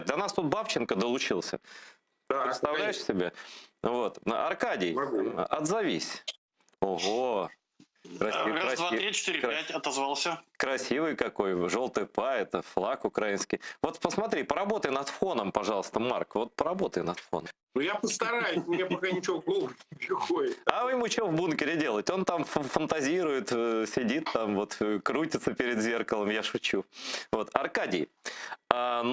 До нас тут Бабченко долучился. Да, Представляешь себе? Вот. Аркадий, отзовись. Ого. Раз, два, три, четыре, пять, отозвался. Красивый какой, желтый па, это флаг украинский. Вот посмотри, поработай над фоном, пожалуйста, Марк. Вот поработай над фоном. Ну я постараюсь, мне пока ничего в голову не приходит. А вы ему что в бункере делать? Он там фантазирует, сидит там, вот крутится перед зеркалом, я шучу. Вот, Аркадий, я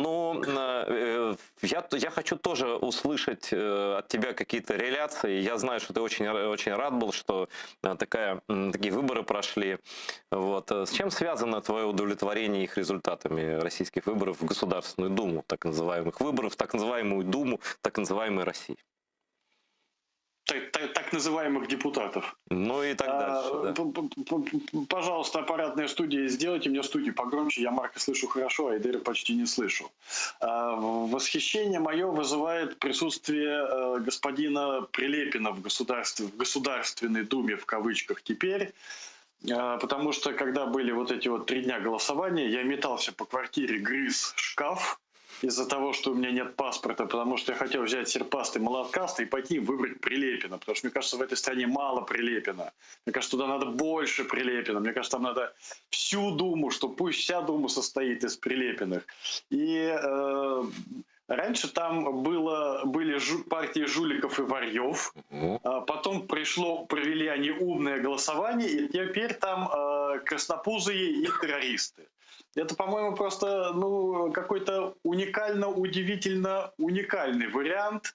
хочу тоже услышать от тебя какие-то реляции. Я знаю, что ты очень рад был, что такие выборы прошли. Вот. С чем связано твое удовлетворение их результатами российских выборов в Государственную Думу, так называемых выборов, так называемую Думу, так называемой России? Так называемых депутатов. Ну и так дальше. Да. Пожалуйста, аппаратная студия, сделайте мне студию погромче. Я Марка слышу хорошо, а Айдера почти не слышу. Восхищение мое вызывает присутствие господина Прилепина в Государственной Думе, в кавычках теперь. Потому что, когда были вот эти вот 3 дня голосования, я метался по квартире, грыз шкаф, из-за того, что у меня нет паспорта, потому что я хотел взять серпастый, молоткастый и пойти выбрать Прилепина, потому что, мне кажется, в этой стране мало Прилепина. Мне кажется, туда надо больше Прилепина. Мне кажется, там надо всю Думу, что пусть вся Дума состоит из Прилепиных. И раньше там были партии жуликов и варьев, потом провели они умное голосование, и теперь там краснопузые и террористы. Это, по-моему, просто какой-то удивительно уникальный вариант.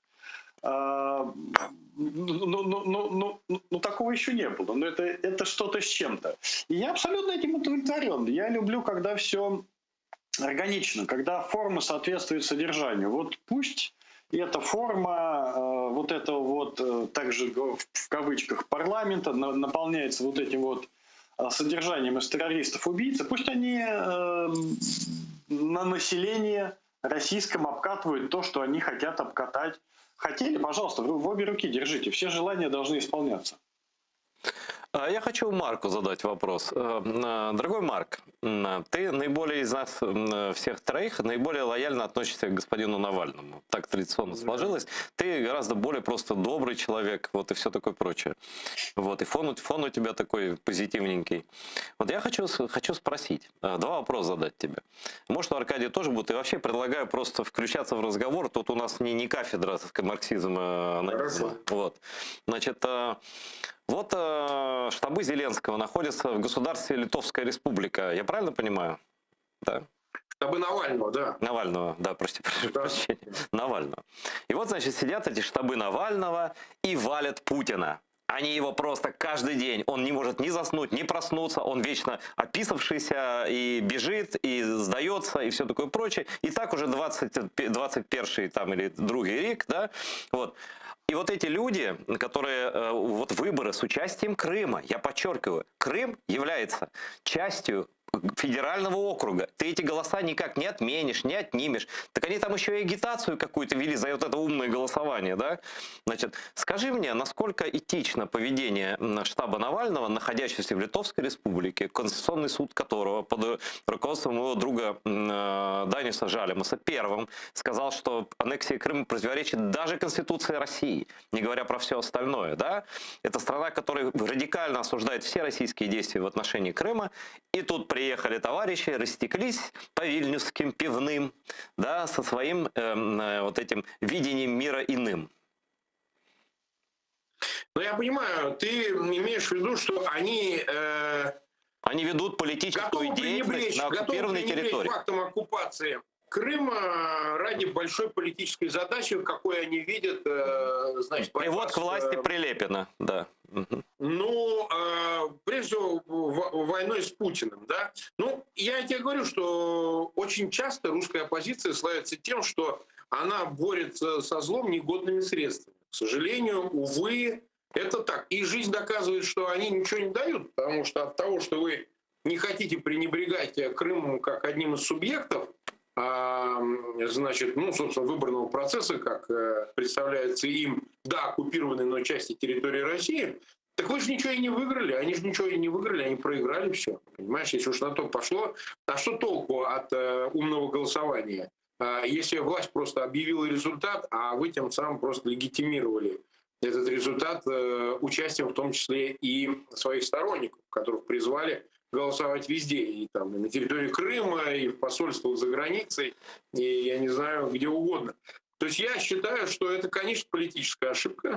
Такого еще не было. Но это что-то с чем-то. И я абсолютно этим удовлетворен. Я люблю, когда все органично, когда форма соответствует содержанию. Вот пусть эта форма вот этого вот, также в кавычках, парламента наполняется вот этим вот содержанием из террористов-убийц, пусть они на население российском обкатывают то, что они хотят обкатать. Хотели, пожалуйста, в обе руки держите. Все желания должны исполняться. Я хочу Марку задать вопрос. Дорогой Марк, ты наиболее из нас всех троих наиболее лояльно относишься к господину Навальному. Так традиционно сложилось. Ты гораздо более просто добрый человек, вот и все такое прочее. Вот, и фон у тебя такой позитивненький. Вот я хочу спросить, 2 вопроса задать тебе. Может, у Аркадия тоже будет. И вообще предлагаю просто включаться в разговор. Тут у нас не кафедра марксизма, анализма. Вот. Значит, вот штабы Зеленского находятся в государстве Литовская Республика. Я правильно понимаю? Да. Штабы Навального, да. Навального, да, прошу прощения. Навального. И вот, значит, сидят эти штабы Навального и валят Путина. Они его просто каждый день, он не может ни заснуть, ни проснуться, он вечно описавшийся и бежит, и сдается, и все такое прочее. И так уже 21-й там или другий рік, да, вот. И вот эти люди, которые, вот выборы с участием Крыма, я подчеркиваю, Крым является частью федерального округа. Ты эти голоса никак не отменишь, не отнимешь. Так они там еще и агитацию какую-то вели за вот это умное голосование, да? Значит, скажи мне, насколько этично поведение штаба Навального, находящегося в Литовской Республике, Конституционный суд которого под руководством его друга Даниса Жалимаса первым сказал, что аннексия Крыма противоречит даже Конституции России, не говоря про все остальное, да? Это страна, которая радикально осуждает все российские действия в отношении Крыма, и тут приехали товарищи, растеклись по вильнюсским пивным, да, со своим вот этим видением мира иным. Ну, я понимаю, ты имеешь в виду, что они ведут политическую деятельность на оккупированной территории. Фактом оккупации Крыма ради большой политической задачи, какой они видят, значит, привод к власти Прилепина, да. Ну, прежде всего, войной с Путиным, да. Ну, я тебе говорю, что очень часто русская оппозиция славится тем, что она борется со злом негодными средствами. К сожалению, увы, это так. И жизнь доказывает, что они ничего не дают, потому что от того, что вы не хотите пренебрегать Крымом как одним из субъектов, значит, ну, собственно, выборного процесса, как представляется им, да, оккупированной, но части территории России, так вы же ничего и не выиграли. Они же ничего и не выиграли, они проиграли все. Понимаешь, если уж на то пошло, а что толку от умного голосования? если власть просто объявила результат, а вы тем самым просто легитимировали этот результат участием в том числе и своих сторонников, которых призвали голосовать везде, и там и на территории Крыма, и в посольствах за границей, и я не знаю, где угодно. То есть я считаю, что это, конечно, политическая ошибка.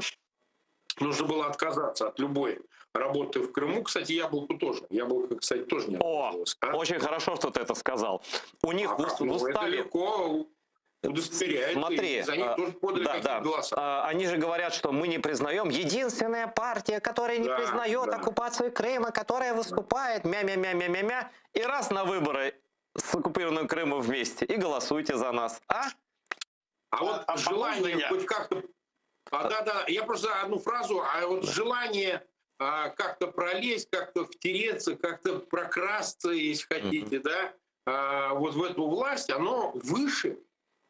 Нужно было отказаться от любой работы в Крыму. Кстати, Яблоку тоже. Яблоко, кстати, тоже не отказалось. Очень хорошо, что ты это сказал. У них в Это уставе... легко удостоверяет. Смотри, и за них тоже подали какие-то голоса. Они же говорят, что мы не признаем. Единственная партия, которая не признает оккупацию Крыма, которая выступает мя-мя-мя-мя-мя-мя, и раз на выборы с оккупированным Крымом вместе, и голосуйте за нас. Вот желание хоть как-то... Да, я просто одну фразу, а вот желание как-то пролезть, как-то втереться, как-то прокрасться, если хотите, да, вот в эту власть, оно выше,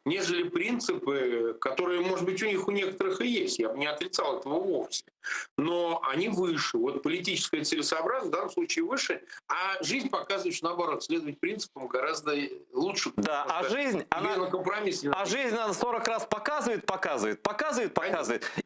нежели принципы, которые, может быть, у некоторых и есть. Я бы не отрицал этого вовсе. Но они выше. Вот политическая целесообразность в данном случае выше, а жизнь показывает, что, наоборот, следовать принципам гораздо лучше. Да, а жизнь, она 40 раз показывает,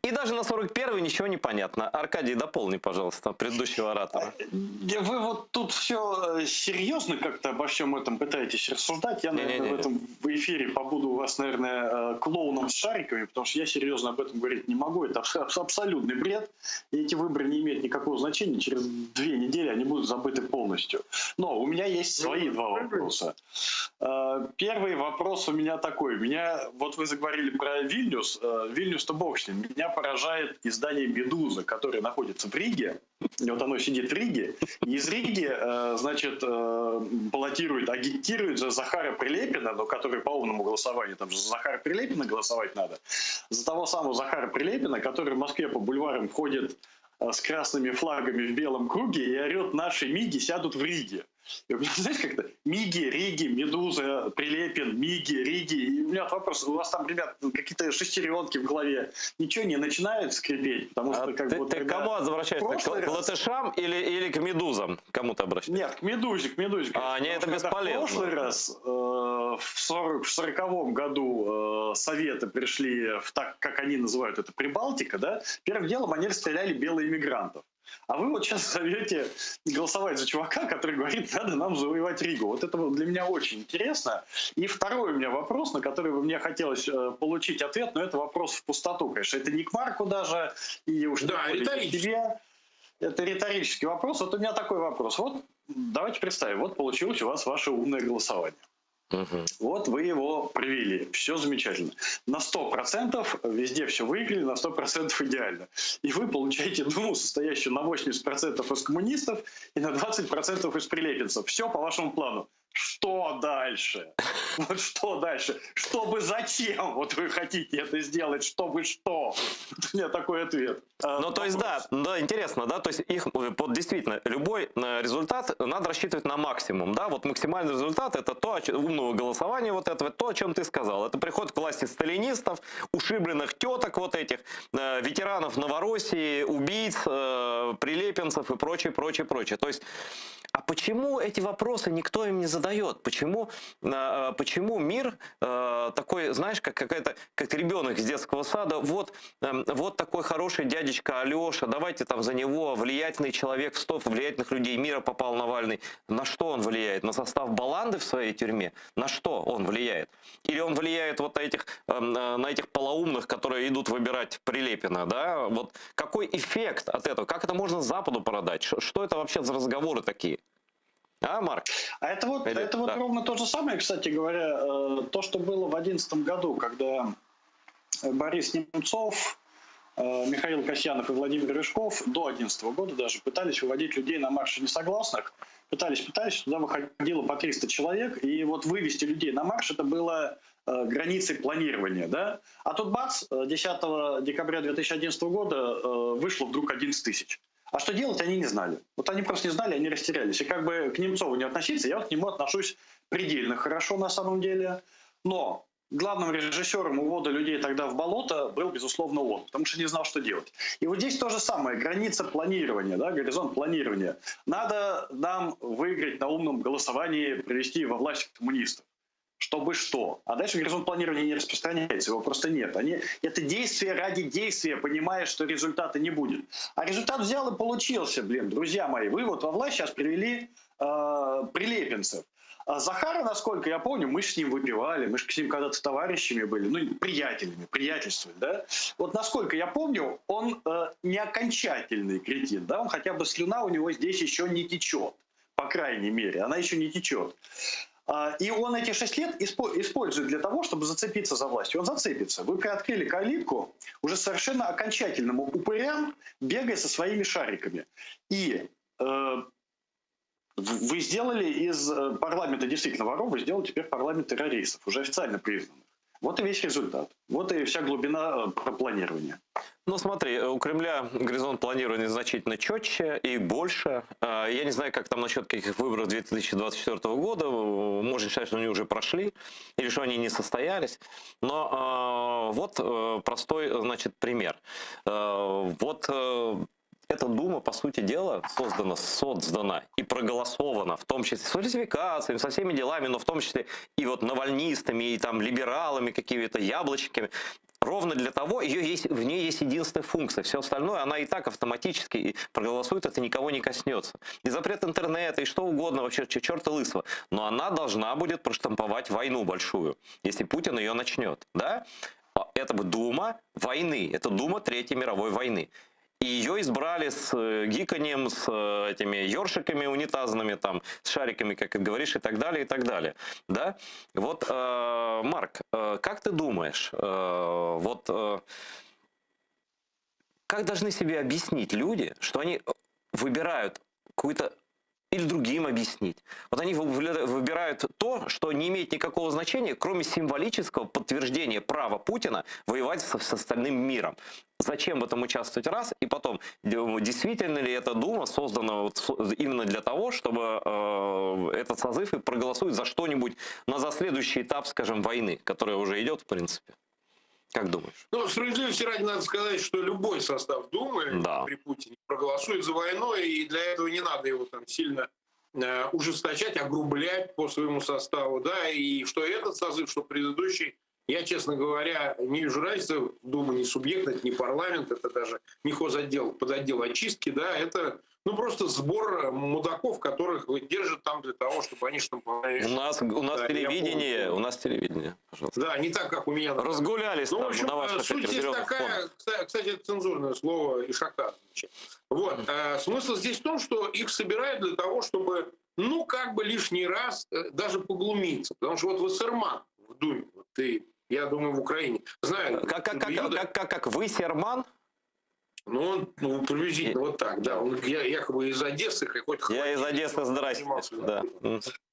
и даже на 41-й ничего не понятно. Аркадий, дополни, пожалуйста, предыдущего оратора. Вы вот тут все серьезно как-то обо всем этом пытаетесь рассуждать. Я, наверное, в этом эфире побуду у вас, наверное, клоуном с шариками, потому что я серьезно об этом говорить не могу. Это абсолютный бред. И эти выборы не имеют никакого значения. Через 2 недели они будут забыты полностью. Но у меня есть свои 2 вопроса. Первый вопрос у меня такой. Вот вы заговорили про Вильнюс. Вильнюс-то бог с ним. Меня поражает издание «Медуза», которое находится в Риге. И вот оно сидит в Риге. И из Риги, значит, баллотирует, агитирует за Захара Прилепина, но который по умному голосованию, там же за Захара Прилепина голосовать надо, за того самого Захара Прилепина, который в Москве по бульварам ходит с красными флагами в белом круге и орет: «Наши МИГи сядут в Риге». И у меня, знаете, как-то МИГи, Риги, Медуза, Прилепин, МИГи, Риги. И у меня вопрос: у вас там, ребят, какие-то шестеренки в голове, ничего не начинают скрипеть? Потому что, как бы, ты к кому обращаешься? К латышам или к медузам? Кому ты обращаешься? Нет, к медузе. Не, это бесполезно. В прошлый раз, в 40-м году, Советы пришли в, так, как они называют это, Прибалтика, да? Первым делом они расстреляли белых иммигрантов. А вы вот сейчас зовете голосовать за чувака, который говорит: надо нам завоевать Ригу. Вот это для меня очень интересно. И второй у меня вопрос, на который бы мне хотелось получить ответ, но это вопрос в пустоту, конечно. Это не к Марку даже, и уж не к тебе. Это риторический вопрос. Вот у меня такой вопрос. Вот давайте представим, вот получилось у вас ваше умное голосование. Вот вы его провели, все замечательно. На 100% везде все выиграли, на 100% идеально. И вы получаете Думу, состоящую на 80% из коммунистов и на 20% из прилепинцев. Все по вашему плану. Что дальше? Вот что дальше? Чтобы зачем вот вы хотите это сделать? Чтобы что? Вот у меня такой ответ. Ну, то есть, да, интересно, да, то есть их, вот действительно, любой результат надо рассчитывать на максимум, да, вот максимальный результат — это то, умного голосования вот этого, то, о чем ты сказал. Это приход к власти сталинистов, ушибленных теток вот этих, ветеранов Новороссии, убийц, прилепинцев и прочее, прочее, прочее. То есть, а почему эти вопросы никто им не задает? Почему мир такой, знаешь, как ребенок из детского сада, вот такой хороший дядечка Алеша, давайте там за него, влиятельный человек, в 100 влиятельных людей мира попал Навальный. На что он влияет? На состав баланды в своей тюрьме? На что он влияет? Или он влияет вот на этих полоумных, которые идут выбирать Прилепина, да? Вот какой эффект от этого? Как это можно Западу продать? Что это вообще за разговоры такие? А, Марк? А это вот ровно то же самое, кстати говоря, то, что было в 2011 году, когда Борис Немцов, Михаил Касьянов и Владимир Рыжков до 2011 года даже пытались выводить людей на марши несогласных. Пытались, туда выходило по 300 человек, и вот вывести людей на марш — это было границей планирования, да? А тут бац, 10 декабря 2011 года вышло вдруг 11 тысяч. А что делать, они не знали. Вот они просто не знали, они растерялись. И как бы к Немцову не относиться, я вот к нему отношусь предельно хорошо на самом деле. Но главным режиссером увода людей тогда в болото был, безусловно, он, потому что не знал, что делать. И вот здесь то же самое, граница планирования, да, горизонт планирования. Надо нам выиграть на умном голосовании, привести во власть коммунистов. чтобы что. А дальше горизонт планирования не распространяется, его просто нет. Это действие ради действия, понимая, что результата не будет. А результат взял и получился, друзья мои. Вы вот во власть сейчас привели прилепинцев. А Захара, насколько я помню, мы же с ним выпивали, мы же с ним когда-то товарищами были, приятелями, приятельствовали, да? Вот насколько я помню, он не окончательный кретин, да? Он хотя бы слюна у него здесь еще не течет, по крайней мере, она еще не течет. И он эти 6 лет использует для того, чтобы зацепиться за власть. И он зацепится. Вы приоткрыли калитку уже совершенно окончательному упырям, бегая со своими шариками. И вы сделали из парламента действительно воров, вы сделали теперь парламент террористов, уже официально признанных. Вот и весь результат. Вот и вся глубина планирования. Ну смотри, у Кремля горизонт планирования значительно четче и больше. Я не знаю, как там насчет каких выборов 2024 года. Можно считать, что они уже прошли или что они не состоялись. Но вот простой, значит, пример. Эта Дума, по сути дела, создана и проголосована, в том числе с фальсификациями, со всеми делами, но в том числе и вот навальнистами, и там либералами, какими-то яблочниками, ровно для того, в ней есть единственная функция. Все остальное, она и так автоматически проголосует, это никого не коснется. И запрет интернета, и что угодно, вообще черта лысого. Но она должна будет проштамповать войну большую, если Путин ее начнет. Да? Это Дума войны, это Дума Третьей мировой войны. И ее избрали с гиканьем, с этими ёршиками унитазными, там, с шариками, как ты говоришь, и так далее, и так далее. Да? Вот, Марк, как ты думаешь, как должны себе объяснить люди, что они выбирают какую-то, или другим объяснить. Вот они выбирают то, что не имеет никакого значения, кроме символического подтверждения права Путина воевать с остальным миром. Зачем в этом участвовать раз? И потом, действительно ли эта Дума создана именно для того, чтобы этот созыв и проголосует за что-нибудь за следующий этап, скажем, войны, которая уже идет, в принципе? Как думаешь? Ну, справедливости ради надо сказать, что любой состав Думы при Путине проголосует за войну, и для этого не надо его там сильно ужесточать, огрублять по своему составу, да, и что этот созыв, что предыдущий, я, честно говоря, не вижу разницы. Дума не субъект, это не парламент, это даже не хозотдел, подотдел очистки, да, это просто сбор мудаков, которых держат там для того, чтобы они штамповали. У нас телевидение, пожалуйста. Да, не так, как у меня. Разгулялись там, в общем, на ваших суть здесь такая, кстати, это цензурное слово Ишака. Вот. Смысл здесь в том, что их собирают для того, чтобы, лишний раз даже поглумиться. Потому что вот Вассерман в Думе, я думаю, в Украине, знаю. Как Вассерман? Он приблизительно вот так, да. Он якобы из Одессы какой-то... Я из Одессы, здрасте. Да.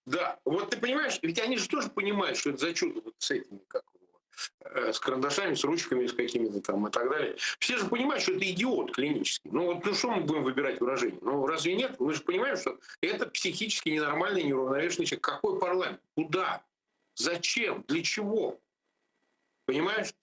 Да, вот ты понимаешь, ведь они же тоже понимают, что это за чудо вот с этими, с карандашами, с ручками, с какими-то там и так далее. Все же понимают, что это идиот клинический. Что мы будем выбирать выражение? Разве нет? Мы же понимаем, что это психически ненормальный, неуравновешенный человек. Какой парламент? Куда? Зачем? Для чего? Понимаешь?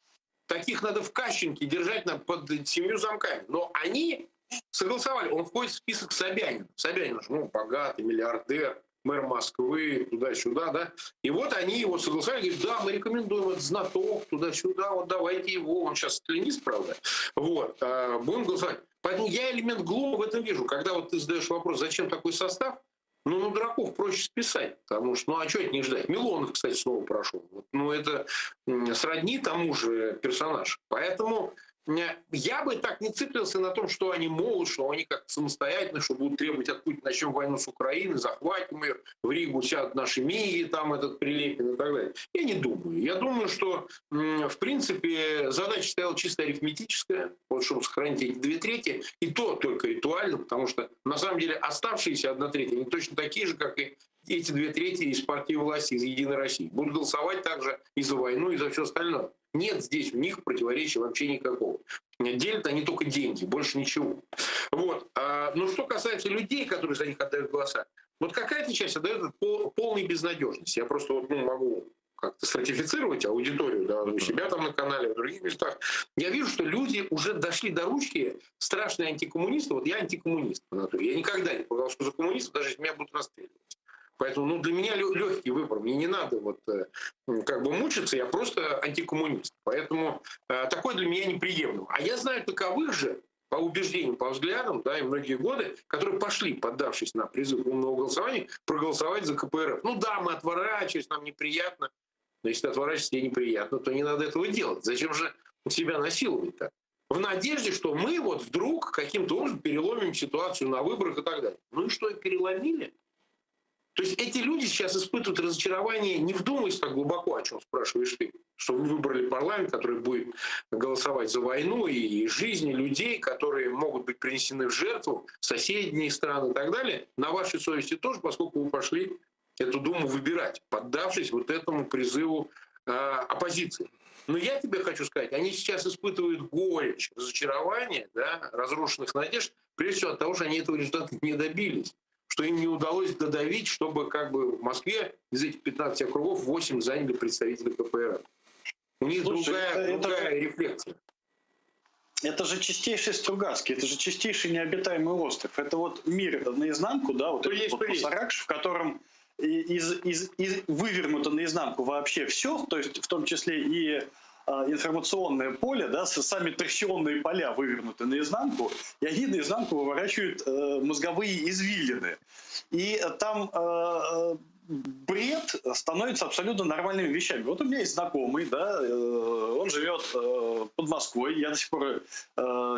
Таких надо в Кащенке держать под 7 замками. Но они согласовали. Он входит в список Собянина. Собянин же, богатый, миллиардер, мэр Москвы, туда-сюда, да. И вот они его согласовали, говорят, да, мы рекомендуем, это знаток, туда-сюда, вот давайте его. Он сейчас сталинист, правда. Вот. Будем голосовать. Поэтому я элемент глума в этом вижу. Когда вот ты задаешь вопрос, зачем такой состав, дураков проще списать, потому что, а что это не ждать? Милонов, кстати, снова прошел. Это сродни тому же персонаж. Поэтому я бы так не цеплился на том, что они могут, что они как-то самостоятельно, что будут требовать от Путина, начнем войну с Украиной, захватим ее, в Ригу сядут наши МИГи, там этот Прилепин и так далее. Я не думаю. Я думаю, что, в принципе, задача стояла чисто арифметическая, чтобы сохранить эти 2/3, и то только ритуально, потому что, на самом деле, оставшиеся 1/3, они точно такие же, как и эти 2/3 из партии власти, из «Единой России». Будут голосовать также и за войну, и за все остальное. Нет здесь у них противоречия вообще никакого. Делят они только деньги, больше ничего. Вот. Но что касается людей, которые за них отдают голоса, какая-то часть отдает полной безнадежности. Я просто могу как-то стратифицировать аудиторию, да, у себя там на канале, в других местах. Я вижу, что люди уже дошли до ручки, страшные антикоммунисты. Вот я антикоммунист по натуре. Я никогда не проголосую за коммунистов, даже если меня будут расстреливать. Поэтому ну, для меня легкий выбор. Мне не надо вот как бы мучиться, я просто антикоммунист. Поэтому такой для меня неприемлемо. А я знаю таковых же, по убеждениям, по взглядам, да, и многие годы, которые пошли, поддавшись на призыв умного голосования, проголосовать за КПРФ. Ну да, мы отворачиваемся, нам неприятно. Но если ты отворачиваешься, тебе неприятно, то не надо этого делать. Зачем же себя насиловать-то? В надежде, что мы вот вдруг каким-то образом переломим ситуацию на выборах и так далее. Ну и что, переломили? То есть эти люди сейчас испытывают разочарование, не вдумываясь так глубоко, о чем спрашиваешь ты, что вы выбрали парламент, который будет голосовать за войну и жизни людей, которые могут быть принесены в жертву, соседние страны и так далее, на вашей совести тоже, поскольку вы пошли эту Думу выбирать, поддавшись вот этому призыву оппозиции. Но я тебе хочу сказать, они сейчас испытывают горечь, разочарование, да, разрушенных надежд, прежде всего от того, что они этого результата не добились, что им не удалось додавить, чтобы как бы в Москве из этих 15 округов 8 заняли представители КПРФ. У них другая рефлексия. Это же чистейший Стругацкий, это же чистейший необитаемый остров. Это вот мир наизнанку, да, вот этот вот Саракш, в котором вывернуто наизнанку вообще все, то есть в том числе и информационное поле, да, сами торсионные поля вывернуты наизнанку, и они наизнанку выворачивают мозговые извилины. И там бред становится абсолютно нормальными вещами. Вот у меня есть знакомый, да, он живет под Москвой, я до сих пор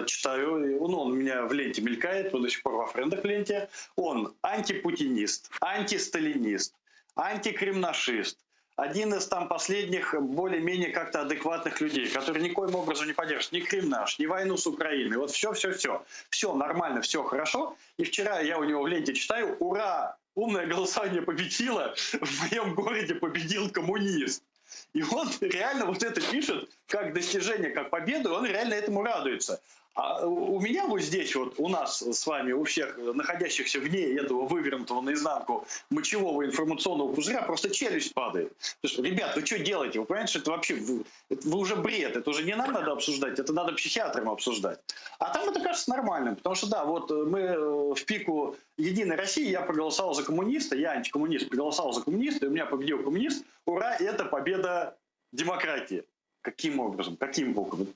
читаю, он у меня в ленте мелькает, он до сих пор во френдах в ленте. Он антипутинист, антисталинист, антикремнашист, один из там последних более-менее как-то адекватных людей, который никоим образом не поддерживает ни Кремнаш, ни войну с Украиной. Вот все. Все нормально, все хорошо. И вчера я у него в ленте читаю: ура! Умное голосование победило, в моем городе победил коммунист. И он реально вот это пишет как достижение, как победу, и он реально этому радуется. А у меня вот здесь вот, у нас с вами, у всех находящихся вне этого вывернутого наизнанку мочевого информационного пузыря, просто челюсть падает. Потому что, ребят, вы что делаете? Вы понимаете, что это вообще, вы уже бред, это уже не нам надо обсуждать, это надо психиатрам обсуждать. А там это кажется нормальным, потому что да, вот мы в пику Единой России, я проголосовал за коммуниста, я антикоммунист, проголосовал за коммуниста, и у меня победил коммунист, ура, это победа демократии. Каким образом? Каким боком?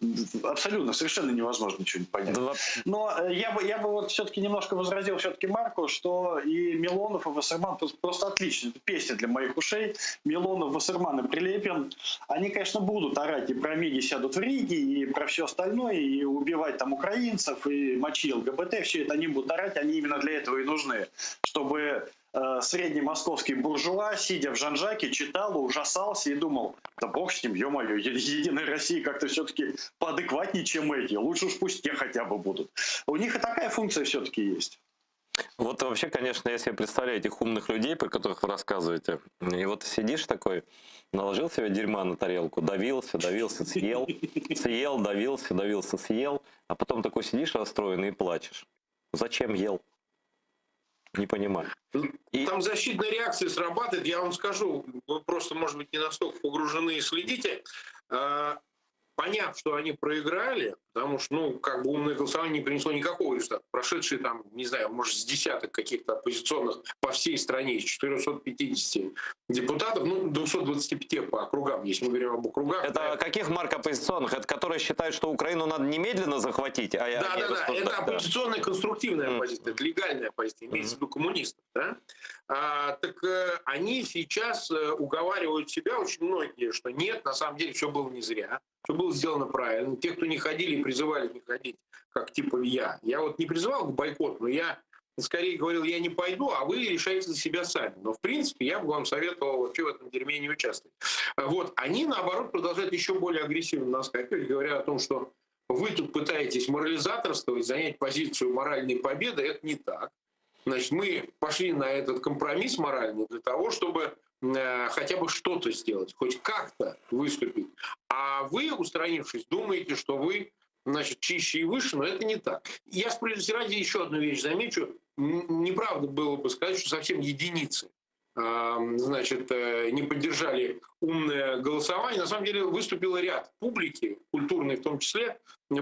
Абсолютно, совершенно невозможно ничего не понять. Но я бы вот все-таки немножко возразил все-таки Марку, что и Милонов, и Вассерман просто отлично. Это песня для моих ушей. Милонов, Вассерман и Прилепин, они, конечно, будут орать и про МИГи сядут в Риге, и про все остальное, и убивать там украинцев, и мочи ЛГБТ, все это они будут орать, они именно для этого и нужны, чтобы средний московский буржуа, сидя в Жан-Жаке, читал, ужасался и думал: да бог с ним, ё-моё, Единая Россия как-то все-таки поадекватнее, чем эти. Лучше уж пусть те хотя бы будут. У них и такая функция все-таки есть. Вот вообще, конечно, я себе представляю этих умных людей, про которых вы рассказываете. И вот сидишь такой, наложил себе дерьма на тарелку, давился, съел, давился, съел, а потом такой сидишь расстроенный и плачешь. Зачем ел? Не понимаю. Там защитная реакция срабатывает, я вам скажу, вы просто, может быть, не настолько погружены и следите. Поняв, что они проиграли, потому что, ну, как бы умное голосование не принесло никакого результата. Прошедшие там, не знаю, может, с десяток каких-то оппозиционных по всей стране, из 450 депутатов, ну, 225 по округам, если мы говорим об округах. Это да. Каких, Марк, оппозиционных? Это которые считают, что Украину надо немедленно захватить? Да. Это оппозиционная конструктивная оппозиция, это легальная оппозиция, имеется в виду коммунистов. Да? Они сейчас уговаривают себя, очень многие, что нет, на самом деле все было не зря, все было сделано правильно. Те, кто не ходили и призывали не ходить, как типа я. Я вот не призывал к бойкоту, но я скорее говорил: я не пойду, а вы решаете за себя сами. Но в принципе я бы вам советовал вообще в этом дерьме не участвовать. Вот. Они, наоборот, продолжают еще более агрессивно нас скакивать, говоря о том, что вы тут пытаетесь морализаторствовать, занять позицию моральной победы. Это не так. Значит, мы пошли на этот компромисс моральный для того, чтобы хотя бы что-то сделать, хоть как-то выступить. А вы, устранившись, думаете, что вы, значит, чище и выше, но это не так. Я справедливости ради еще одну вещь замечу. Неправда было бы сказать, что совсем единицы, значит, не поддержали умное голосование. На самом деле выступил ряд публики, культурной в том числе,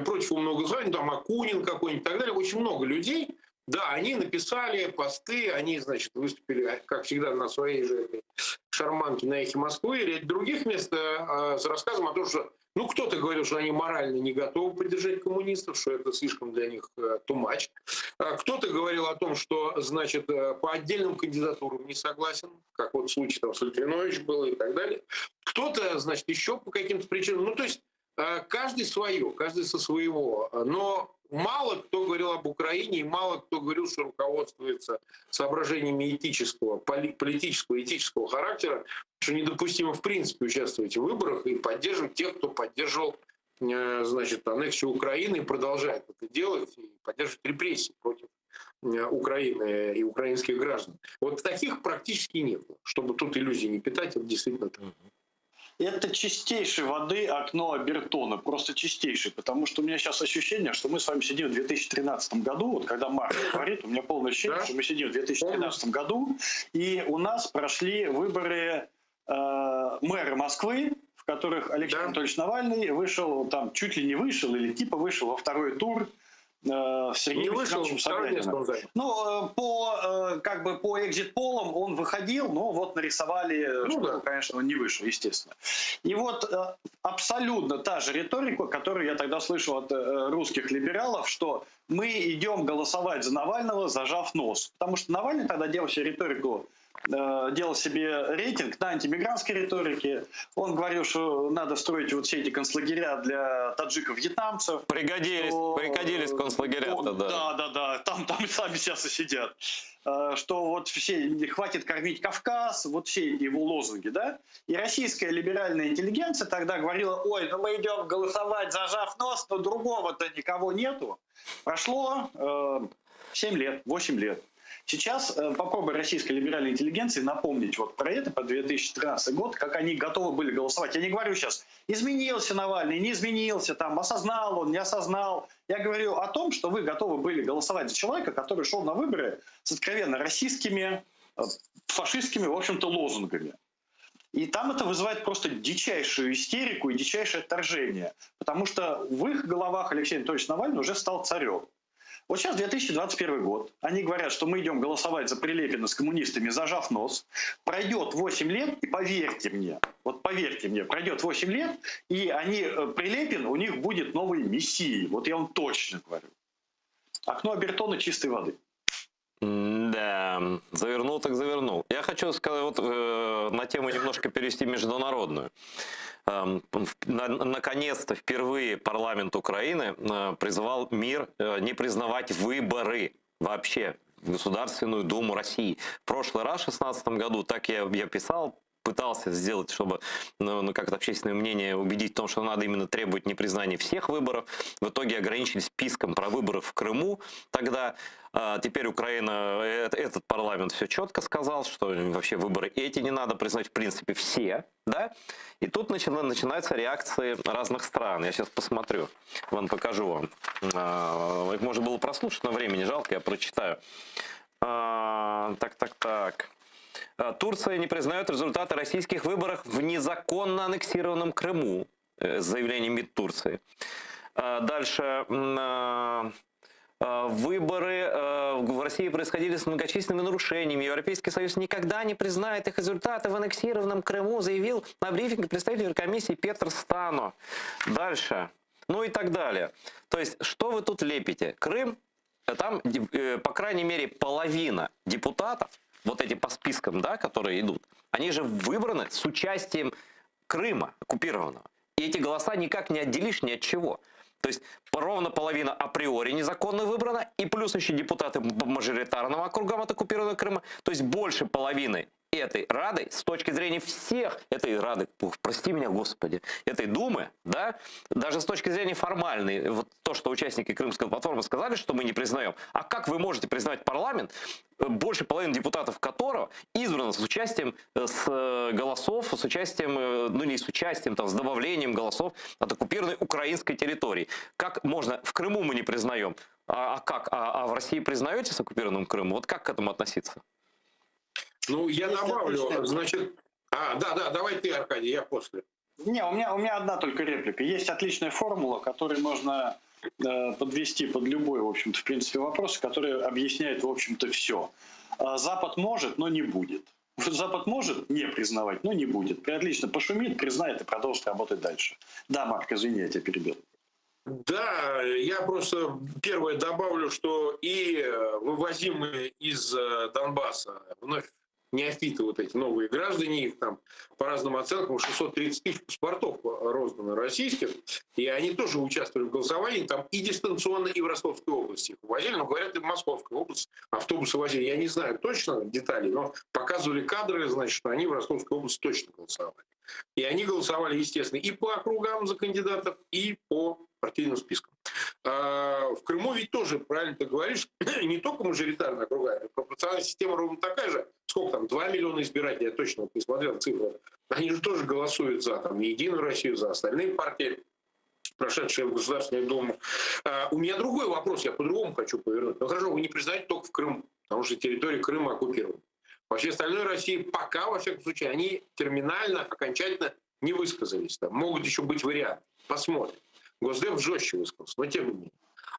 против умного голосования. Там Акунин какой-нибудь и так далее. Очень много людей, Да, они написали посты, они, значит, выступили, как всегда, на своей же этой шарманке на «Эхе Москвы» или других мест с рассказом о том, что, ну, кто-то говорил, что они морально не готовы поддержать коммунистов, что это слишком для них too much. Кто-то говорил о том, что, значит, по отдельным кандидатурам не согласен, как вот в случае там с Литвинович было и так далее. Кто-то, значит, еще по каким-то причинам. Ну, то есть каждый свое, каждый со своего. Но мало кто говорил об Украине, и мало кто говорил, что руководствуется соображениями этического, политического, этического характера, что недопустимо в принципе участвовать в выборах и поддерживать тех, кто поддерживал, значит, аннексию Украины и продолжает это делать, и поддерживает репрессии против Украины и украинских граждан. Вот таких практически нет. Чтобы тут иллюзий не питать, это действительно так. Это чистейшей воды окно Обертона, просто чистейший, потому что у меня сейчас ощущение, что мы с вами сидим в 2013 году, вот когда Марк говорит, у меня полное ощущение, что мы сидим в 2013 году, и у нас прошли выборы мэра Москвы, в которых Алексей Анатольевич Навальный вышел, там чуть ли не вышел, или типа вышел во второй тур, Сергей Васильевич Собянина. Ну, как бы по экзит-полам он выходил, но вот нарисовали, что, конечно, он не вышел, естественно. И вот абсолютно та же риторика, которую я тогда слышал от русских либералов, что мы идем голосовать за Навального, зажав нос. Потому что Навальный тогда делал себе риторику, делал себе рейтинг на антимигрантской риторике. Он говорил, что надо строить вот все эти концлагеря для таджиков-вьетнамцев. Пригодились концлагеря-то, да. Да, там и сами сейчас и сидят. Что вот все, хватит кормить Кавказ, вот все его лозунги, да. И российская либеральная интеллигенция тогда говорила, ой, ну мы идем голосовать, зажав нос, но другого-то никого нету. Прошло 7 лет, 8 лет. Сейчас попробуй российской либеральной интеллигенции напомнить вот про это, по 2013 год, как они готовы были голосовать. Я не говорю сейчас, изменился Навальный, не изменился, там, осознал он, не осознал. Я говорю о том, что вы готовы были голосовать за человека, который шел на выборы с откровенно российскими, фашистскими, в общем-то, лозунгами. И там это вызывает просто дичайшую истерику и дичайшее отторжение. Потому что в их головах Алексей Анатольевич Навальный уже стал царем. Вот сейчас 2021 год. Они говорят, что мы идем голосовать за Прилепина с коммунистами, зажав нос. Пройдет 8 лет, и поверьте мне, пройдет 8 лет, и Прилепин у них будет новой мессией. Вот я вам точно говорю. Окно Обертона чистой воды. Да, завернул так завернул. Я хочу сказать, вот на тему немножко перевести международную. Наконец-то впервые парламент Украины призывал мир не признавать выборы вообще в Государственную Думу России. В прошлый раз, в 2016 году, так я писал, пытался сделать, чтобы как-то общественное мнение убедить в том, что надо именно требовать непризнания всех выборов. В итоге ограничились списком про выборы в Крыму. Тогда теперь Украина, этот парламент все четко сказал, что вообще выборы эти не надо признать в принципе все. Да? И тут начинаются реакции разных стран. Я сейчас посмотрю, вам покажу вам. Их можно было прослушать, но времени жалко, я прочитаю. Так. Турция не признает результаты российских выборов в незаконно аннексированном Крыму, с заявлением МИД Турции. Дальше. Выборы в России происходили с многочисленными нарушениями. Европейский Союз никогда не признает их результаты в аннексированном Крыму, заявил на брифинге представитель Еврокомиссии Петр Стано. Дальше. Ну и так далее. То есть, что вы тут лепите? Крым, там, по крайней мере, половина депутатов, вот эти по спискам, да, которые идут, они же выбраны с участием Крыма оккупированного. И эти голоса никак не отделишь ни от чего. То есть ровно половина априори незаконно выбрана, и плюс еще депутаты по мажоритарным округам от оккупированного Крыма. То есть больше половины этой Рады, с точки зрения всех этой Рады, прости меня, Господи, этой Думы, да, даже с точки зрения формальной, вот то, что участники Крымской платформы сказали, что мы не признаем, а как вы можете признать парламент, больше половины депутатов которого избрано с участием голосов, с участием, ну не с участием, там, с добавлением голосов от оккупированной украинской территории. Как можно, в Крыму мы не признаем, а как, а в России признаете с оккупированным Крымом? Вот как к этому относиться? Ну, я добавлю, значит... Да, давай ты, Аркадий, я после. Не, у меня одна только реплика. Есть отличная формула, которой можно подвести под любой, в общем-то, в принципе, вопрос, который объясняет, в общем-то, все. Запад может, но не будет. Запад может не признавать, но не будет. Отлично пошумит, признает и продолжит работать дальше. Да, Марк, извини, я тебя перебил. Да, я просто первое добавлю, что и вывозимые из Донбасса вновь неофиты, вот эти новые граждане, их там по разным оценкам 630 тысяч паспортов роздано российских, и они тоже участвовали в голосовании, там и дистанционно, и в Ростовской области их возили, но говорят, и в Московской области автобусы возили. Я не знаю точно деталей, но показывали кадры, значит, что они в Ростовской области точно голосовали. И они голосовали, естественно, и по округам за кандидатов, и по партийным спискам. В Крыму ведь тоже, правильно ты говоришь, не только мажоритарная округа, пропорциональная система ровно такая же. Сколько там, 2 миллиона избирателей, я точно вот не смотрел цифры. Они же тоже голосуют за там, Единую Россию, за остальные партии, прошедшие в Государственную Думу. У меня другой вопрос, я по-другому хочу повернуть. Ну хорошо, вы не признаете только в Крыму, потому что территория Крыма оккупирована. Во всей остальной России пока, во всяком случае, они терминально, окончательно не высказались. Там могут еще быть варианты. Посмотрим. Госдеп жестче высказался, но тем не менее.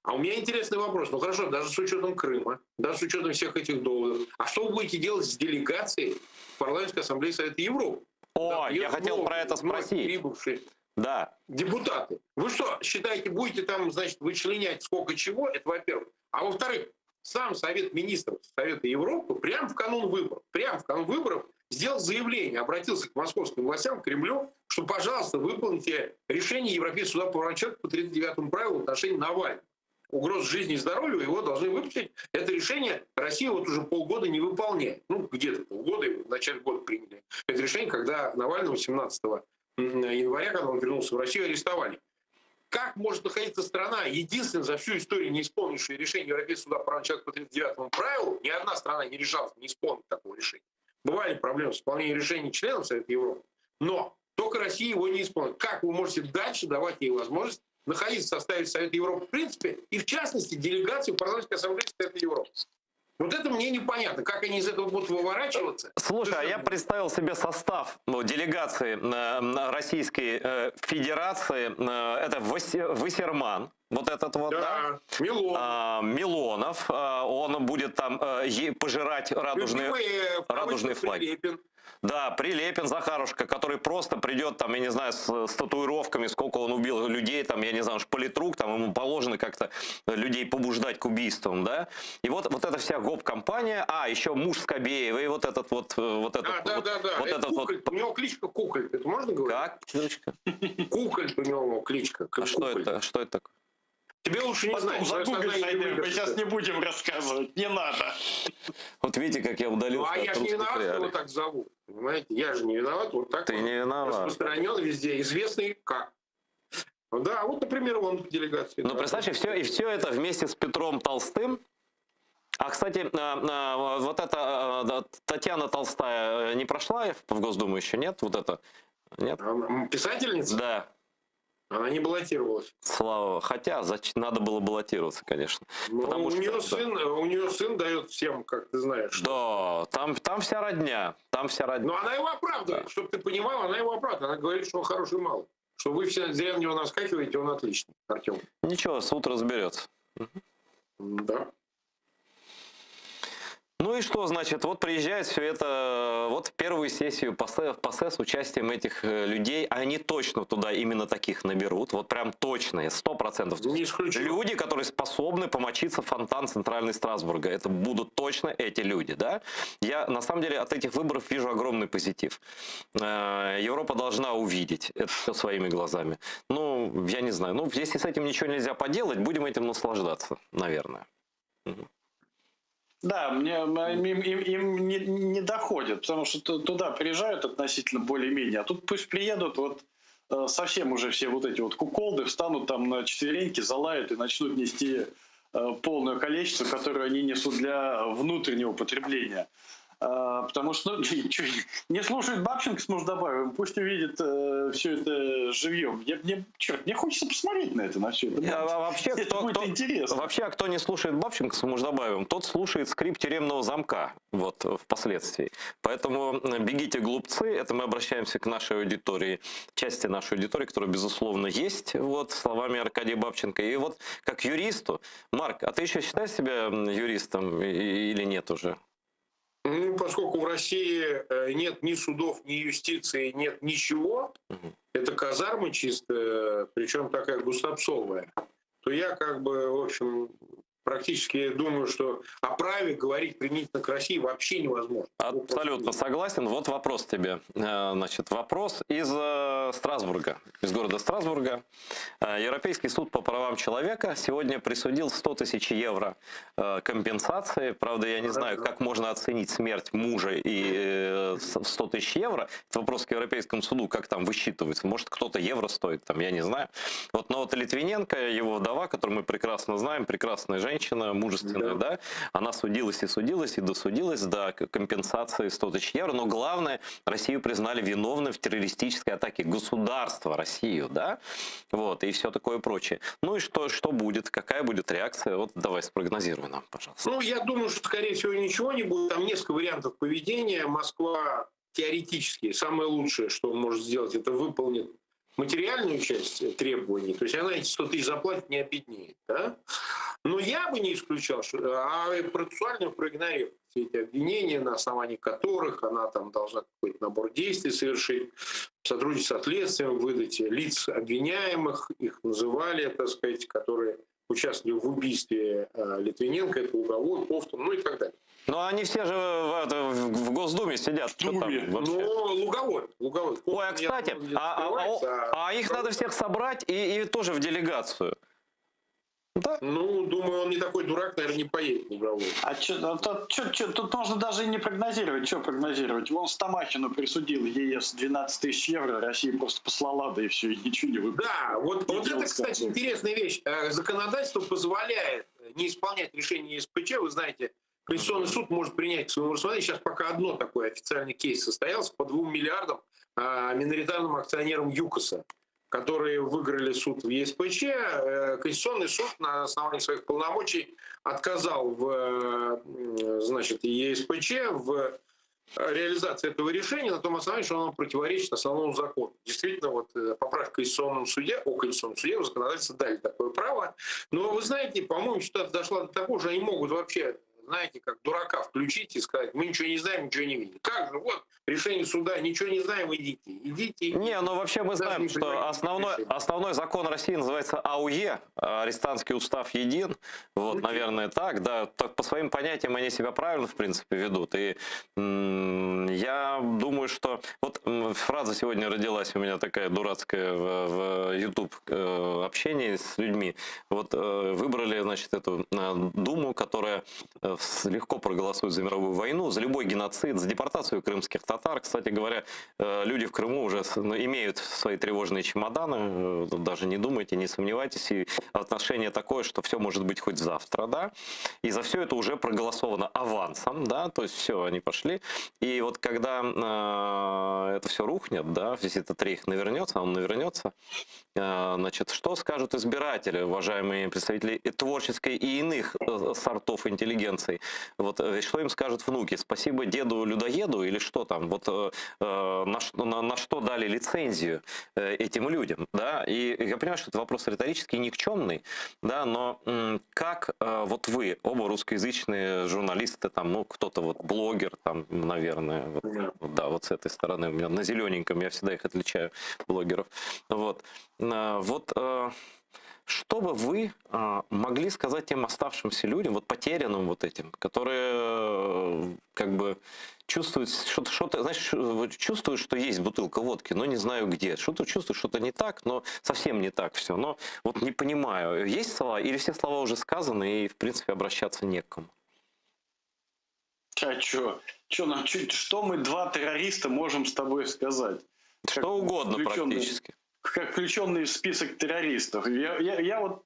А у меня интересный вопрос. Ну хорошо, даже с учетом Крыма, даже с учетом всех этих доводов. А что вы будете делать с делегацией в Парламентской ассамблее Совета Европы? О, я хотел про это спросить. Прибывшие Да. депутаты. Вы что, считаете, будете там, значит, вычленять сколько чего? Это во-первых. А во-вторых, сам Совет Министров Совета Европы прямо в канун выборов сделал заявление, обратился к московским властям, к Кремлю, что, пожалуйста, выполните решение Европейского суда по правам человека по 39-му правилу в отношении Навального. Угроз жизни и здоровью его должны выпустить. Это решение Россия вот уже полгода не выполняет. Ну, где-то полгода, в начале года приняли. Это решение, когда Навального 17 января, когда он вернулся в Россию, арестовали. Как может находиться страна, единственная за всю историю не исполнившая решение Европейского суда по правам человека по 39-му правилу, ни одна страна не решалась не исполнить такого решения. Бывали проблемы с исполнением решений членов Совета Европы, но только Россия его не исполнит. Как вы можете дальше давать ей возможность находиться в составе Совета Европы в принципе, и в частности делегации в Парламентской ассамблее Совета Европы? Вот это мне непонятно, как они из этого будут выворачиваться. Слушай, а я представил себе состав делегации Российской Федерации. Это Вассерман, вот этот вот, да? Милонов. Милонов, он будет там пожирать радужные флаги. Прилепин. Да, Прилепин, Захарушка, который просто придет, там, я не знаю, с татуировками, сколько он убил людей, там, я не знаю, политрук, там, ему положено как-то людей побуждать к убийствам, да. И вот эта вся гоп-компания, еще муж Скобеева, и вот этот вот... У него кличка Кукольт, это можно говорить? Как? Кличка? Кукольт у него кличка. Что это такое? Тебе лучше не знать. Мы сейчас не будем рассказывать, не надо. Вот видите, как я удалил. Ну, а я же не виноват, что его так зовут. Понимаете? Я же не виноват. Вот так Ты он не виноват. распространен везде, известный как. Да, вот, например, он в делегации. Ну, представьте, все это вместе с Петром Толстым. А, кстати, вот эта Татьяна Толстая не прошла в Госдуму еще, нет? Вот это? Нет? Писательница? Да. Она не баллотировалась. Слава. Хотя надо было баллотироваться, конечно. Ну, Потому у что, нее сын дает всем, как ты знаешь. Да, там вся родня. Но она его оправдывает, да. Чтобы ты понимал, она его оправдывает. Она говорит, что он хороший малый. Что вы все зря на него наскакиваете, он отличный, Артем. Ничего, суд разберется. Да. Ну и что, значит, вот приезжает все это, вот в первую сессию ПАСЕ с участием этих людей, они точно туда именно таких наберут, вот прям точно, 100%. Не исключено. Люди, которые способны помочиться в фонтан Центральной Страсбурга, это будут точно эти люди, да? Я, на самом деле, от этих выборов вижу огромный позитив. Европа должна увидеть это все своими глазами. Ну, я не знаю, ну, если с этим ничего нельзя поделать, будем этим наслаждаться, наверное. Да, им не доходит, потому что туда приезжают относительно более-менее, а тут пусть приедут, вот совсем уже все вот эти вот куколды встанут там на четвереньки, залают и начнут нести полное количество, которое они несут для внутреннего потребления. Потому что не слушает Бабченко с Муждабаевым, пусть увидит все это живьем. Мне хочется посмотреть на это, на все это. Вообще, Это будет интересно. Вообще, кто не слушает Бабченко с Муждабаевым, тот слушает скрип тюремного замка вот, впоследствии. Поэтому бегите, глупцы. Это мы обращаемся к нашей аудитории, части нашей аудитории, которая, безусловно, есть, вот, словами Аркадия Бабченко. И вот как юристу, Марк, а ты еще считаешь себя юристом или нет уже? Ну, поскольку в России нет ни судов, ни юстиции, нет ничего, это казарма чистая, причем такая густопсовая, то я как бы, в общем, практически думаю, что о праве говорить применительно к России вообще невозможно. Абсолютно согласен. Вот вопрос тебе. Значит, вопрос из Страсбурга, из города Страсбурга. Европейский суд по правам человека сегодня присудил 100 тысяч евро компенсации. Правда, я не знаю, как можно оценить смерть мужа и 100 тысяч евро. Это вопрос к Европейскому суду, как там высчитывается. Может, кто-то евро стоит, там, я не знаю. Вот, но вот Литвиненко, его вдова, которую мы прекрасно знаем, прекрасная женщина, мужественная, да, она судилась и досудилась до компенсации 100 тысяч евро. Но главное, Россию признали виновной в террористической атаке государства Россию, да, вот, и все такое прочее. Ну и что будет, какая будет реакция? Вот давай спрогнозируй нам, пожалуйста. Ну, я думаю, что, скорее всего, ничего не будет. Там несколько вариантов поведения. Москва теоретически самое лучшее, что может сделать, это выполнит материальную часть требований. То есть она эти 100 тысяч заплатит, не обеднеет. Да? Но я бы не исключал, процессуально проигнорировать все эти обвинения, на основании которых она там должна какой-то набор действий совершить, сотрудничать с следствием, выдать лиц обвиняемых, их называли, так сказать, которые участвовали в убийстве Литвиненко, это Луговой, Ковтун, ну и так далее. Но они все же в Госдуме сидят. Что там вообще? Ну, Луговой. Ой, а кстати, а их надо всех собрать и тоже в делегацию. Да? Ну, думаю, он не такой дурак, наверное, не поедет Луговой. А тут можно даже и не прогнозировать. Что прогнозировать? Вон Стамахину присудил ЕС 12 тысяч евро, Россия просто послала, да и все, и ничего не выполнила. Да, вот это, кстати, интересная вещь. Законодательство позволяет не исполнять решение ЕСПЧ. Вы знаете, Конституционный суд может принять к своему рассмотрению. Сейчас пока одно такой официальный кейс состоялся по 2 миллиардам миноритарным акционерам ЮКОСа, которые выиграли суд в ЕСПЧ. Конституционный суд на основании своих полномочий отказал в, значит, ЕСПЧ в реализации этого решения на том основании, что оно противоречит основному закону. Действительно, вот поправка в Конституционном суде, в законодательстве дали такое право. Но вы знаете, по-моему, ситуация дошла до того, что они могут вообще, знаете, как дурака включить и сказать, мы ничего не знаем, ничего не видим. Как же, вот, решение суда, ничего не знаем, идите. Не, ну вообще мы знаем, что основной закон России называется АУЕ, арестантский устав един, вот, наверное, так, да, так по своим понятиям они себя правильно, в принципе, ведут, и я думаю, что, вот фраза сегодня родилась у меня такая дурацкая в YouTube общении с людьми, вот выбрали, значит, эту Думу, которая легко проголосует за мировую войну, за любой геноцид, за депортацию крымских татар. Кстати говоря, люди в Крыму уже имеют свои тревожные чемоданы, даже не думайте, не сомневайтесь, и отношение такое, что все может быть хоть завтра, да, и за все это уже проголосовано авансом, да, то есть все, они пошли, и вот когда это все рухнет, да, весь этот рейх навернется, он навернется, значит, что скажут избиратели, уважаемые представители творческой и иных сортов интеллигенции, вот, что им скажут внуки, спасибо деду-людоеду или что там, вот на что дали лицензию этим людям, да, и я понимаю, что это вопрос риторически никчемный, да, но как вот вы, оба русскоязычные журналисты, там, ну, кто-то вот блогер, там, наверное, вот, да, вот с этой стороны, у меня на зелененьком, я всегда их отличаю, блогеров, вот, что бы вы могли сказать тем оставшимся людям, вот потерянным вот этим, которые как бы чувствуют что-то, знаешь, чувствуют, что есть бутылка водки, но не знаю где, что-то чувствуют, что-то не так, но совсем не так все, но вот не понимаю, есть слова или все слова уже сказаны и в принципе обращаться не к кому? А что мы два террориста можем с тобой сказать? Что угодно практически. Как включенный в список террористов. Я вот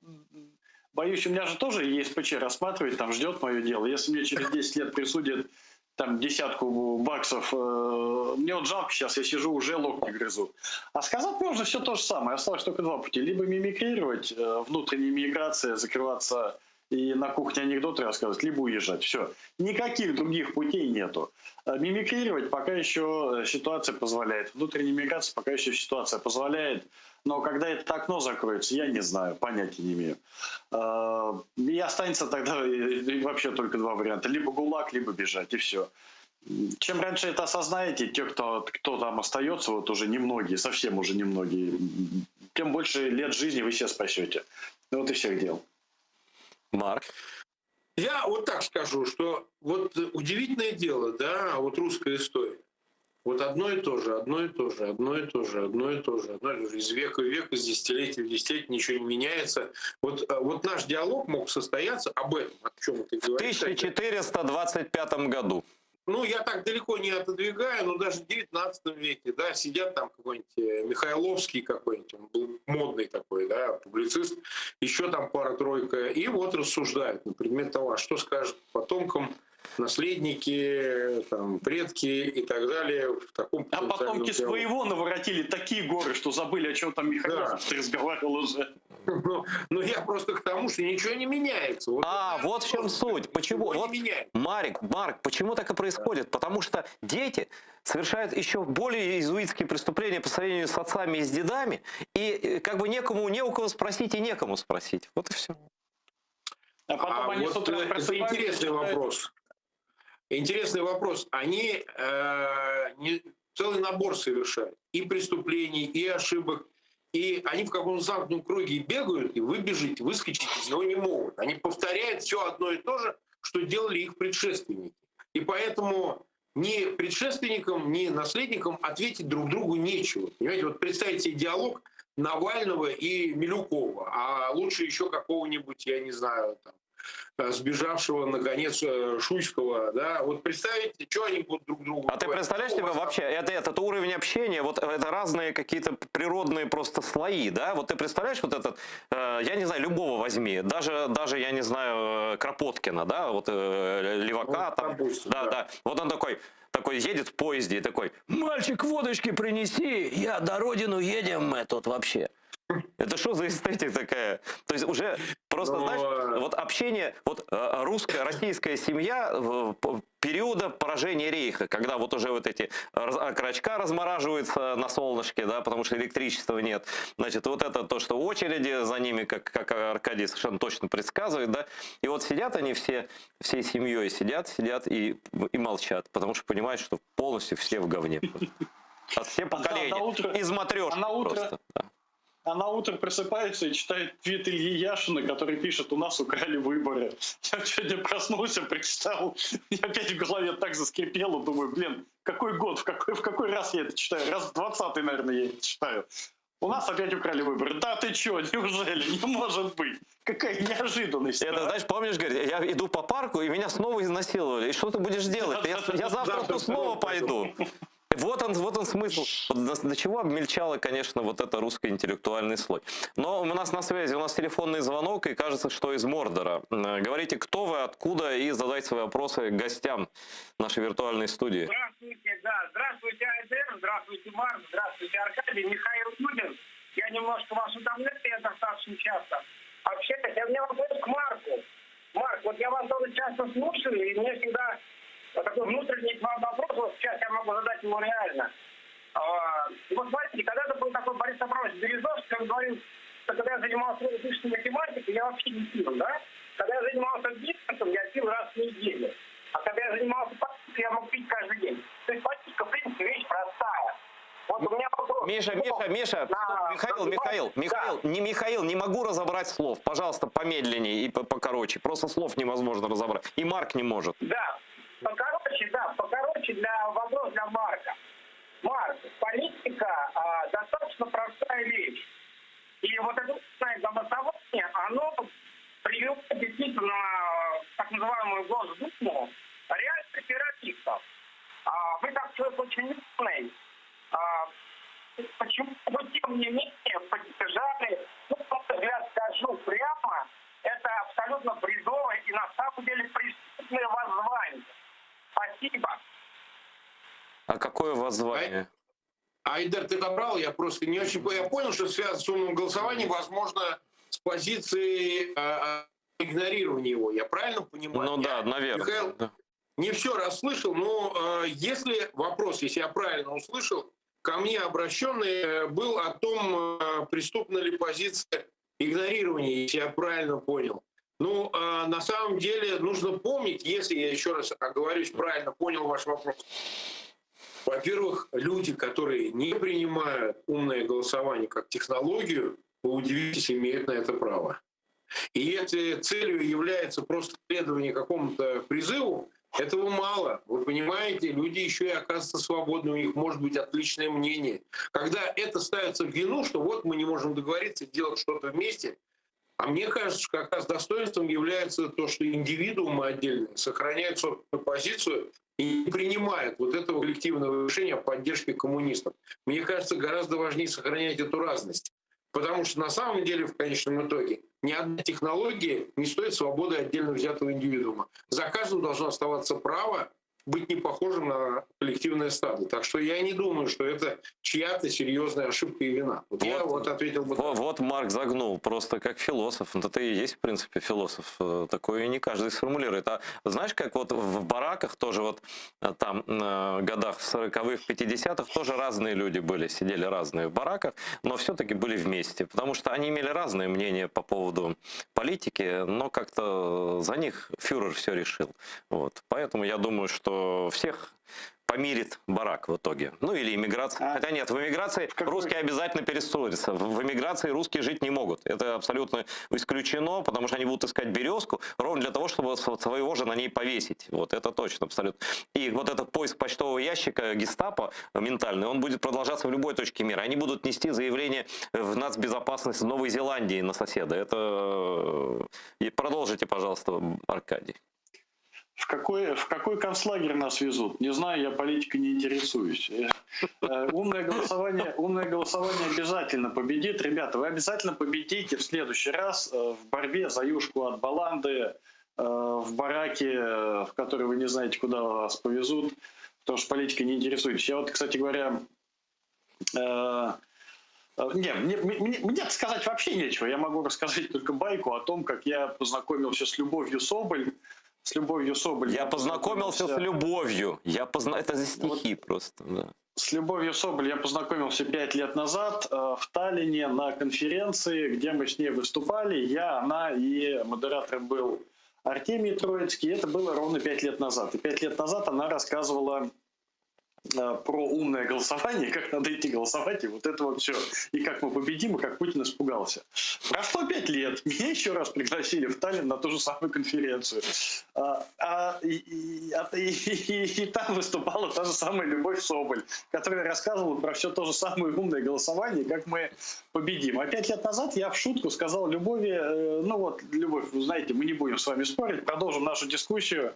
боюсь, у меня же тоже ЕСПЧ рассматривает, там ждет мое дело. Если мне через 10 лет присудят там десятку баксов, мне вот жалко сейчас, я сижу, уже локти грызу. А сказать можно все то же самое, осталось только два пути. Либо мимикрировать, внутренняя миграция, закрываться и на кухне анекдоты рассказывать, либо уезжать. Все. Никаких других путей нету. Мимикрировать пока еще ситуация позволяет. Внутренняя миграция пока еще ситуация позволяет. Но когда это окно закроется, я не знаю, понятия не имею. И останется тогда вообще только два варианта. Либо ГУЛАГ, либо бежать, и все. Чем раньше это осознаете, те, кто там остается, вот уже немногие, совсем уже немногие, тем больше лет жизни вы себе спасете. Вот и всех дел. Марк? Я вот так скажу, что вот удивительное дело, да, вот русская история. Вот одно и то же, одно и то же, одно и то же, одно и то же, одно и то же. Из века в век, из десятилетия в десятилетие ничего не меняется. Вот наш диалог мог состояться об этом, о чем ты В говоришь. 1425 году. Ну, я так далеко не отодвигаю, но даже в 19 веке, да, сидят там какой-нибудь Михайловский какой-нибудь, он был модный такой, да, публицист, еще там пара-тройка, и вот рассуждают на предмет того, что скажут потомкам, наследники, там, предки и так далее. В таком А потомки диалоге. своего наворотили такие горы, что забыли, о чем там Михайловский разговаривал уже. Но я просто к тому, что ничего не меняется. Вот в чем суть. Почему? Вот, Марк, почему так и происходит? Потому что дети совершают еще более иезуитские преступления по сравнению с отцами и с дедами, и как бы не у кого спросить и некому спросить. Вот и все. А потом они вот с утра это просыпаются, интересный вопрос. Интересный вопрос. Они целый набор совершают и преступлений, и ошибок. И они в каком-то замкнутом круге бегают, и выбежать, выскочить из него не могут. Они повторяют все одно и то же, что делали их предшественники. И поэтому ни предшественникам, ни наследникам ответить друг другу нечего. Понимаете, вот представьте себе диалог Навального и Милюкова, а лучше еще какого-нибудь, я не знаю, там, сбежавшего, наконец, Шуйского, да, вот представить, что они будут друг другу А ты говорить. представляешь себе вообще, этот уровень общения, вот это разные какие-то природные просто слои, да, вот ты представляешь вот этот, я не знаю, любого возьми, даже я не знаю, Кропоткина, да, вот Левака, Ну, там, допустим, да, вот он такой едет в поезде и такой: мальчик, водочки принеси, до родину едем мы тут вообще. Это что за эстетика такая? То есть уже просто, знаешь, вот общение, вот российская семья периода поражения Рейха, когда вот уже вот эти окорочка размораживаются на солнышке, да, потому что электричества нет. Значит, вот это то, что очереди за ними, как Аркадий совершенно точно предсказывает, да, и вот сидят они всей семьей, сидят и молчат, потому что понимают, что полностью все в говне. Все поколения. Из матрешки просто. А на утро просыпается и читает твит Ильи Яшина, который пишет: у нас украли выборы. Я сегодня проснулся, прочитал, и опять в голове так заскрипело, думаю, блин, какой год, в какой раз я это читаю? Раз в 20-й, наверное, я это читаю. У нас опять украли выборы. Да ты чё, неужели? Не может быть. Какая неожиданность. Это, знаешь, помнишь, говорит, я иду по парку, и меня снова изнасиловали. И что ты будешь делать? Я завтра снова пойду. Вот он смысл. До чего обмельчало, конечно, вот это русско-интеллектуальный слой. Но у нас на связи, у нас телефонный звонок, и кажется, что из Мордора. Говорите, кто вы, откуда, и задайте свои вопросы гостям нашей виртуальной студии. Здравствуйте, да. Здравствуйте, Айдер, здравствуйте, Марк, здравствуйте, Аркадий, Михаил Юдин. Я немножко вас удивляю, я достаточно часто общаюсь. У меня вопрос к Марку. Марк, вот я вас тоже часто слушаю, и мне всегда такой внутренний вопрос, вот сейчас я могу задать его реально. Вот смотрите, когда-то был такой Борис Абрамович Березовский, он говорил, что когда я занимался высшей математикой, я вообще не пил, да? Когда я занимался бизнесом, я пил раз в неделю. А когда я занимался политикой, я мог пить каждый день. То есть политика, в принципе, вещь простая. Вот у меня вопрос. Миша, Михаил, не могу разобрать слов. Пожалуйста, помедленнее и покороче. Просто слов невозможно разобрать. И Марк не может. Да. Покороче вопрос для Марка. Марк, политика достаточно простая вещь. И вот это голосование, оно привело действительно так называемую Госдуму реальных оперативцев. Вы как человек очень умный. Почему вы, тем не менее, поддержали, на мой взгляд, скажу прямо, это абсолютно бредовое и на самом деле преступное воззвание. Спасибо. какое воззвание? Айдар, ты добрал, я просто не очень... Я понял, что связано с умным голосованием, возможно, с позиции игнорирования его. Я правильно понимаю? Ну да, наверное. Михаил, да. не все расслышал, но если вопрос, если я правильно услышал, ко мне обращенный был о том, преступна ли позиция игнорирования, если я правильно понял. Ну, на самом деле нужно помнить, если я еще раз оговорюсь, правильно понял ваш вопрос. Во-первых, люди, которые не принимают умное голосование как технологию, вы удивитесь, имеют на это право. И если целью является просто следование какому-то призыву, этого мало. Вы понимаете, люди еще и оказываются свободны, у них может быть отличное мнение. Когда это ставится в вину, что вот мы не можем договориться делать что-то вместе, а мне кажется, что как раз достоинством является то, что индивидуумы отдельные сохраняют собственную позицию и не принимают вот этого коллективного решения о поддержке коммунистов. Мне кажется, гораздо важнее сохранять эту разность. Потому что на самом деле, в конечном итоге, ни одна технология не стоит свободы отдельно взятого индивидуума. За каждым должно оставаться право быть не похожим на коллективное стадо. Так что я не думаю, что это чья-то серьезная ошибка и вина. Вот я ответил бы так. Вот Марк загнул, просто как философ. Ну, это и есть, в принципе, философ. Такое не каждый сформулирует. А знаешь, как вот в бараках тоже вот там годах 40-х, 50-х тоже разные люди были, сидели разные в бараках, но все-таки были вместе. Потому что они имели разные мнения по поводу политики, но как-то за них фюрер все решил. Вот. Поэтому я думаю, что всех помирит барак в итоге. Ну или иммиграция. Хотя нет, в иммиграции русские обязательно перестроятся. В иммиграции русские жить не могут. Это абсолютно исключено, потому что они будут искать березку ровно для того, чтобы своего же на ней повесить. Вот это точно, абсолютно. И вот этот поиск почтового ящика гестапо ментальный, он будет продолжаться в любой точке мира. Они будут нести заявление в нацбезопасность Новой Зеландии на соседа. Это... И продолжите, пожалуйста, Аркадий. В какой концлагерь нас везут? Не знаю, я политикой не интересуюсь. Умное голосование обязательно победит. Ребята, вы обязательно победите в следующий раз в борьбе за юшку от баланды, в бараке, в который вы не знаете, куда вас повезут, потому что политикой не интересуетесь. Я вот, кстати говоря, мне сказать вообще нечего. Я могу рассказать только байку о том, как я познакомился с Любовью Соболь. Я познакомился с любовью. Это за стихи просто. Да. С Любовью Соболь я познакомился 5 лет назад в Таллине на конференции, где мы с ней выступали. Я, она и модератором был Артемий Троицкий. Это было ровно 5 лет назад. И 5 лет назад она рассказывала про умное голосование, как надо идти голосовать, и вот это вот все. И как мы победим, и как Путин испугался. Прошло 5 лет. Меня еще раз пригласили в Таллин на ту же самую конференцию. И там выступала та же самая Любовь Соболь, которая рассказывала про все то же самое умное голосование, как мы победим. А 5 лет назад я в шутку сказал Любови, ну вот, Любовь, вы знаете, мы не будем с вами спорить, продолжим нашу дискуссию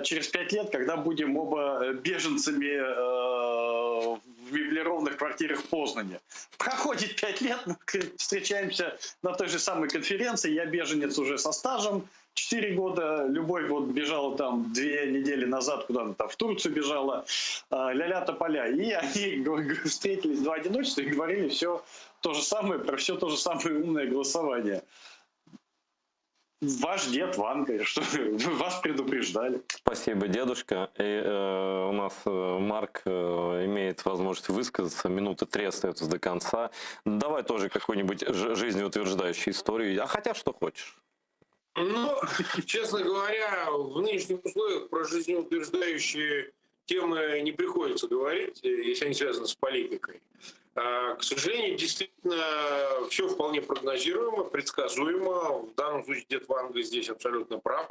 через 5 лет, когда будем оба беженцами в меблированных квартирах в Познане. Проходит 5 лет, мы встречаемся на той же самой конференции, я беженец уже со стажем, 4 года, Любовь вот бежала там 2 недели назад, куда-то там в Турцию бежала, ля-ля тополя. И они встретились 2 одиночества и говорили все то же самое, про все то же самое умное голосование. Ваш дед Ванга, что вас предупреждали. Спасибо, дедушка. И, у нас Марк имеет возможность высказаться. Минуты 3 остается до конца. Давай тоже какую-нибудь жизнеутверждающую историю. А хотя что хочешь. Ну, честно говоря, в нынешних условиях про жизнеутверждающие темы не приходится говорить, если они связаны с политикой. К сожалению, действительно, все вполне прогнозируемо, предсказуемо. В данном случае дед Ванга здесь абсолютно прав.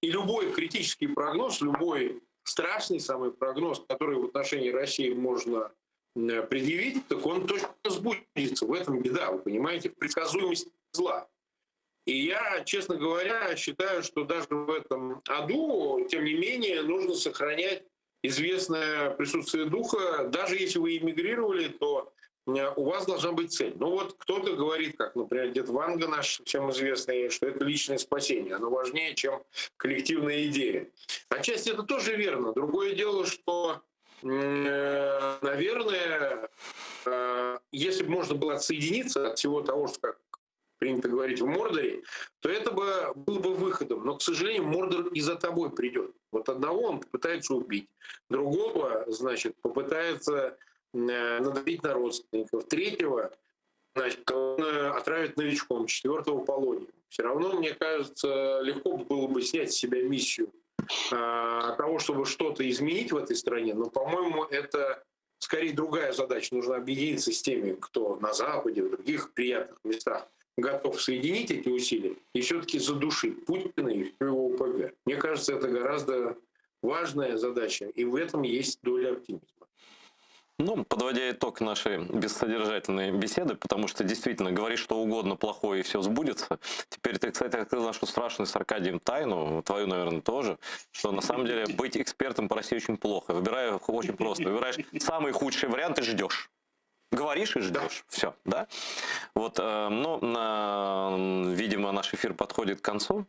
И любой критический прогноз, любой страшный самый прогноз, который в отношении России можно предъявить, так он точно сбудется. В этом беда, вы понимаете, в предсказуемости зла. И я, честно говоря, считаю, что даже в этом аду, тем не менее, нужно сохранять известное присутствие духа. Даже если вы эмигрировали, то у вас должна быть цель. Ну вот кто-то говорит, как, например, дед Ванга наш, всем известный, что это личное спасение. Оно важнее, чем коллективная идея. Отчасти это тоже верно. Другое дело, что наверное, если бы можно было отсоединиться от всего того, что, как принято говорить, в Мордоре, то это было бы выходом. Но, к сожалению, Мордор и за тобой придет. Вот одного он попытается убить, другого, значит, попытается надавить на родственников, третьего, значит, он отравит новичком, четвертого полонием. Все равно, мне кажется, легко было бы снять с себя миссию того, чтобы что-то изменить в этой стране, но, по-моему, это скорее другая задача. Нужно объединиться с теми, кто на Западе, в других приятных местах готов соединить эти усилия и все-таки задушить Путина и всю его ОПГ. Мне кажется, это гораздо важная задача, и в этом есть доля оптимизма. Ну, подводя итог нашей бессодержательной беседы, потому что действительно говоришь что угодно плохое и все сбудется. Теперь ты, кстати, открыл нашу страшную с Аркадием тайну, твою, наверное, тоже, что на самом деле быть экспертом по России очень плохо. Выбираю очень просто. Выбираешь самый худший вариант и ждешь. Говоришь и ждешь. Все, да? Вот, видимо, наш эфир подходит к концу,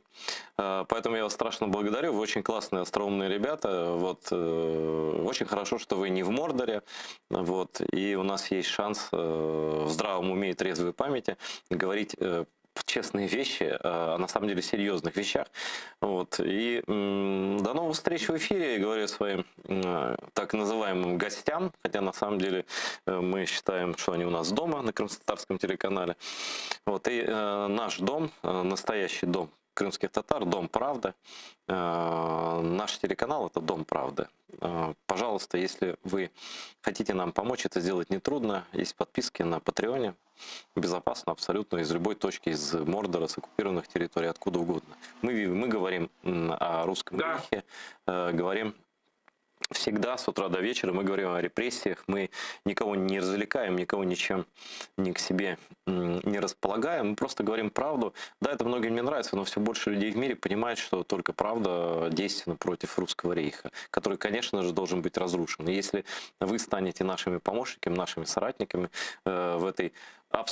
поэтому я вас страшно благодарю. Вы очень классные, остроумные ребята. Вот, очень хорошо, что вы не в Мордоре. Вот, и у нас есть шанс в здравом уме и трезвой памяти говорить честные вещи, а на самом деле серьезных вещах. Вот. И до новых встреч в эфире, говорю своим так называемым гостям, хотя на самом деле мы считаем, что они у нас дома на Крымско-татарском телеканале. Вот. И наш дом, настоящий дом крымских татар, Дом правды. Наш телеканал — это Дом правды. Пожалуйста, если вы хотите нам помочь, это сделать нетрудно. Есть подписки на Патреоне. Безопасно абсолютно из любой точки, из Мордора, с оккупированных территорий, откуда угодно. Мы говорим о русском языке, говорим всегда с утра до вечера, мы говорим о репрессиях, мы никого не развлекаем, никого ничем ни к себе не располагаем, мы просто говорим правду. Да, это многим не нравится, но все больше людей в мире понимают, что только правда действенна против русского рейха, который, конечно же, должен быть разрушен. И если вы станете нашими помощниками, нашими соратниками в этой абсолютно